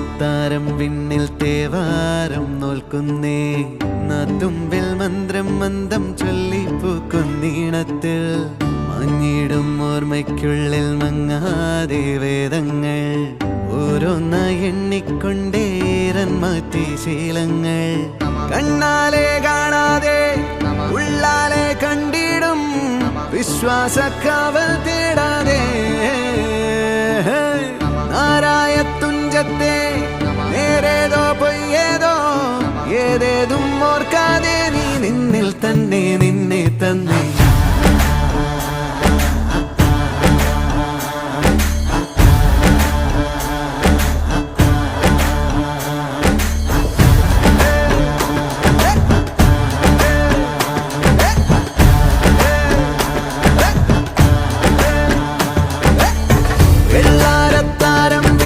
അത്താരം വിണ്ണിൽ തേവാരം നോൽക്കുന്നേ നാത്തുമ്പിൽ മന്ത്രം മന്ദം ചൊല്ലിപ്പൂക്കുന്നീണത്തിൽ മങ്ങിടും ഓർമ്മയ്ക്കുള്ളിൽ മങ്ങാതെ വേദങ്ങൾ ഓരോന്നായി എണ്ണിക്കൊണ്ടേരൻ മാറ്റി ശീലങ്ങൾ കണ്ണാലെ കാണാതെ ഉള്ളാലെ കണ്ടിടും വിശ്വാസക്കാവൽ തേടാതെ നാരായ തുഞ്ചത്തെ നേരേതോ പൊയ്യേതോ ഏതേതും ഓർക്കാതെ നീ നിന്നിൽ തന്നെ നിന്നെ തന്നെ